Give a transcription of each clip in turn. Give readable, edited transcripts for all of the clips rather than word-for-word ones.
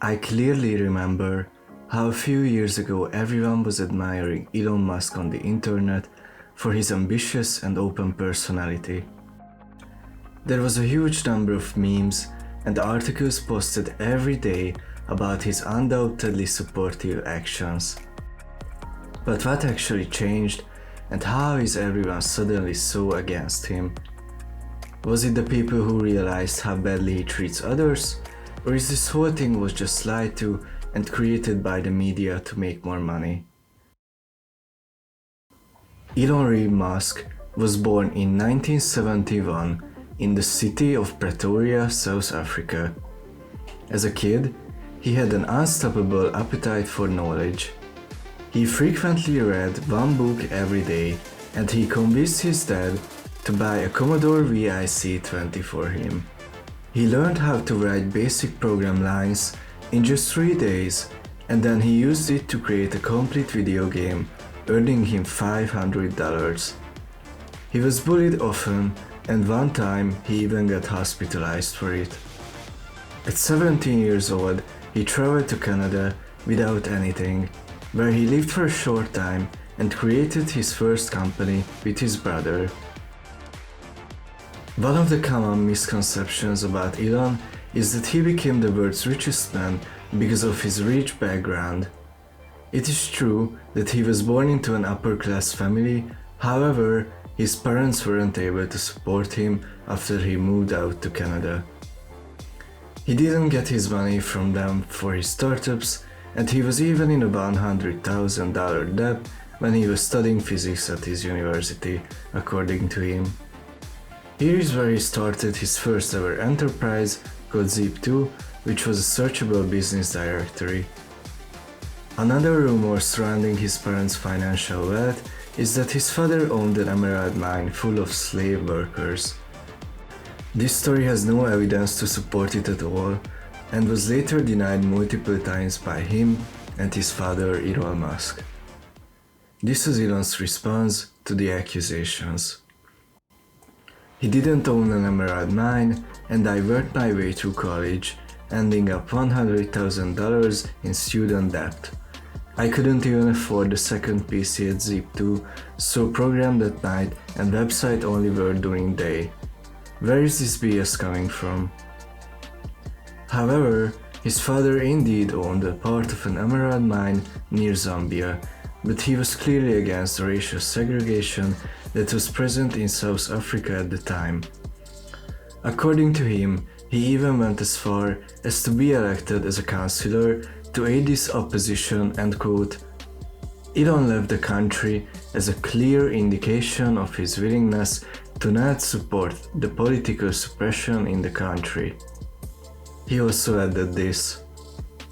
I clearly remember how a few years ago everyone was admiring Elon Musk on the internet for his ambitious and open personality. There was a huge number of memes and articles posted every day about his undoubtedly supportive actions. But what actually changed, and how is everyone suddenly so against him? Was it the people who realized how badly he treats others? Or is this whole thing was just lied to and created by the media to make more money? Elon Musk was born in 1971 in the city of Pretoria, South Africa. As a kid, he had an unstoppable appetite for knowledge. He frequently read one book every day, and he convinced his dad to buy a Commodore VIC-20 for him. He learned how to write basic program lines in just 3 days, and then he used it to create a complete video game, earning him $500. He was bullied often, and one time he even got hospitalized for it. At 17 years old, he traveled to Canada without anything, where he lived for a short time and created his first company with his brother. One of the common misconceptions about Elon is that he became the world's richest man because of his rich background. It is true that he was born into an upper-class family, however, his parents weren't able to support him after he moved out to Canada. He didn't get his money from them for his startups, and he was even in a $100,000 debt when he was studying physics at his university, according to him. Here is where he started his first ever enterprise called Zip2, which was a searchable business directory. Another rumor surrounding his parents' financial wealth is that his father owned an emerald mine full of slave workers. This story has no evidence to support it at all, and was later denied multiple times by him and his father Elon Musk. This was Elon's response to the accusations. He didn't own an emerald mine, and I worked my way through college, ending up $100,000 in student debt. I couldn't even afford the second PC at Zip2, so programmed at night and website only worked during day. Where is this BS coming from? However, his father indeed owned a part of an emerald mine near Zambia, but he was clearly against the racial segregation that was present in South Africa at the time. According to him, he even went as far as to be elected as a councillor to aid this opposition and quote, Elon left the country as a clear indication of his willingness to not support the political suppression in the country. He also added this,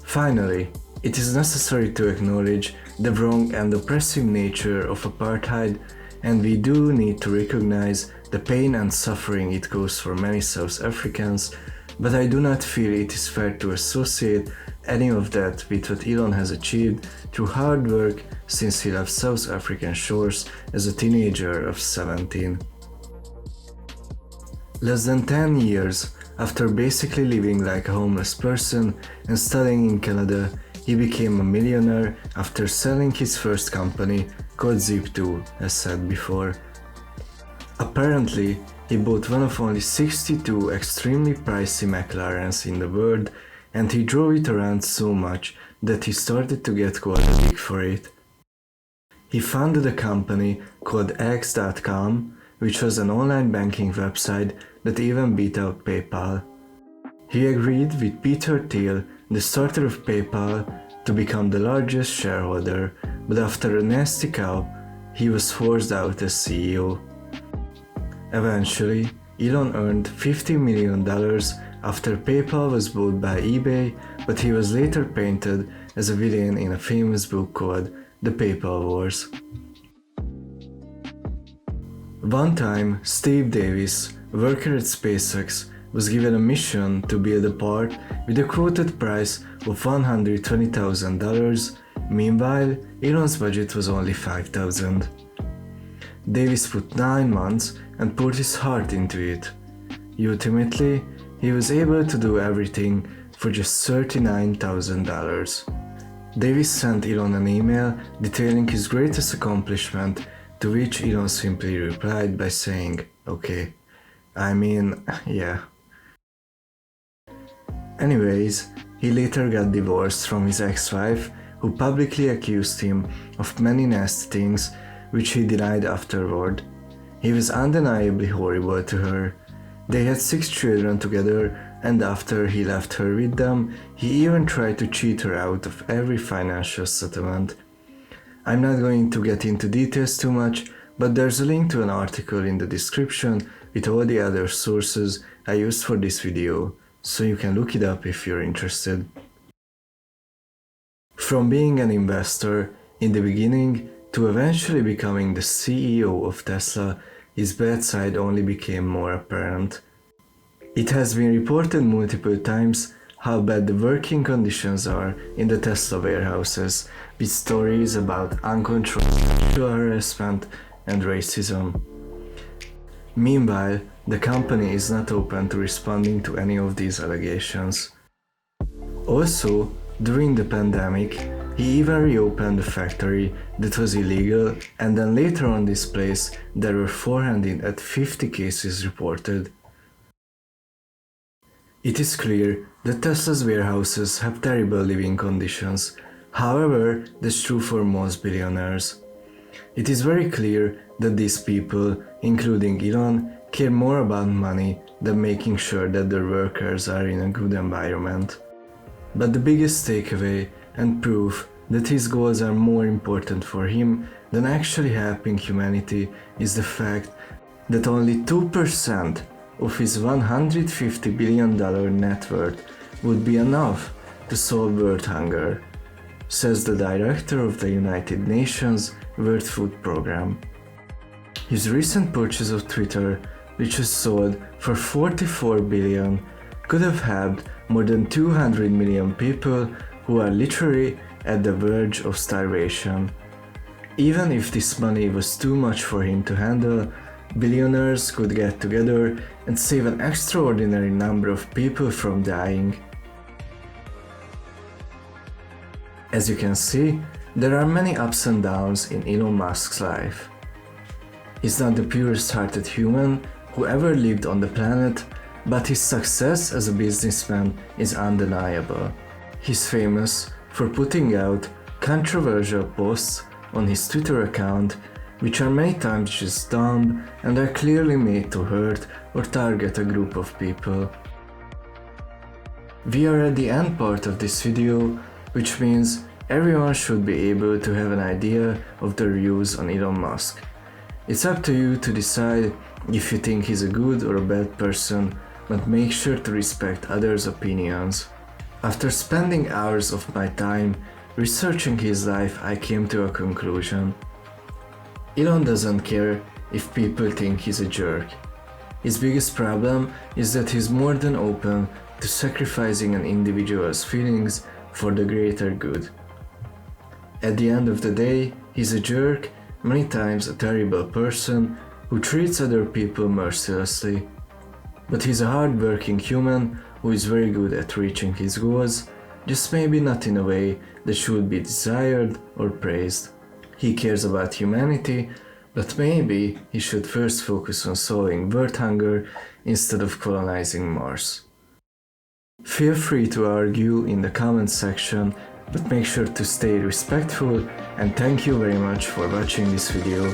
finally, it is necessary to acknowledge the wrong and oppressive nature of apartheid, and we do need to recognize the pain and suffering it caused for many South Africans, but I do not feel it is fair to associate any of that with what Elon has achieved through hard work since he left South African shores as a teenager of 17. Less than 10 years after basically living like a homeless person and studying in Canada, he became a millionaire after selling his first company called Zip2, as said before. Apparently, he bought one of only 62 extremely pricey McLarens in the world, and he drove it around so much that he started to get quite big for it. He founded a company called X.com, which was an online banking website that even beat out PayPal. He agreed with Peter Thiel, the starter of PayPal, to become the largest shareholder, but after a nasty cow, he was forced out as CEO. Eventually, Elon earned $50 million after PayPal was bought by eBay, but he was later painted as a villain in a famous book called The PayPal Wars. One time, Steve Davis, a worker at SpaceX, was given a mission to build a part with a quoted price of $120,000. Meanwhile, Elon's budget was only $5,000. Davis put 9 months and poured his heart into it. Ultimately, he was able to do everything for just $39,000. Davis sent Elon an email detailing his greatest accomplishment, to which Elon simply replied by saying, "Okay. I mean, yeah." Anyways, he later got divorced from his ex-wife, who publicly accused him of many nasty things, which he denied afterward. He was undeniably horrible to her. They had 6 children together, and after he left her with them, he even tried to cheat her out of every financial settlement. I'm not going to get into details too much, but there's a link to an article in the description with all the other sources I used for this video, so you can look it up if you're interested. From being an investor in the beginning to eventually becoming the CEO of Tesla, his bad side only became more apparent. It has been reported multiple times how bad the working conditions are in the Tesla warehouses, with stories about uncontrolled sexual harassment and racism. Meanwhile, the company is not open to responding to any of these allegations. Also, during the pandemic, he even reopened the factory that was illegal, and then later on this place there were 450 cases reported. It is clear that Tesla's warehouses have terrible living conditions. However, that's true for most billionaires. It is very clear that these people, including Elon, care more about money than making sure that their workers are in a good environment. But the biggest takeaway and proof that his goals are more important for him than actually helping humanity is the fact that only 2% of his $150 billion net worth would be enough to solve world hunger, says the director of the United Nations World Food Program. His recent purchase of Twitter, which was sold for $44 billion, could have helped more than 200 million people who are literally at the verge of starvation. Even if this money was too much for him to handle, billionaires could get together and save an extraordinary number of people from dying. As you can see, there are many ups and downs in Elon Musk's life. He's not the purest-hearted human who ever lived on the planet, but his success as a businessman is undeniable. He's famous for putting out controversial posts on his Twitter account, which are many times just dumb and are clearly made to hurt or target a group of people. We are at the end part of this video, which means everyone should be able to have an idea of their views on Elon Musk. It's up to you to decide if you think he's a good or a bad person, but make sure to respect others' opinions. After spending hours of my time researching his life, I came to a conclusion. Elon doesn't care if people think he's a jerk. His biggest problem is that he's more than open to sacrificing an individual's feelings for the greater good. At the end of the day, he's a jerk, many times a terrible person who treats other people mercilessly. But he's a hard-working human who is very good at reaching his goals, just maybe not in a way that should be desired or praised. He cares about humanity, but maybe he should first focus on solving world hunger instead of colonizing Mars. Feel free to argue in the comments section, but make sure to stay respectful, and thank you very much for watching this video.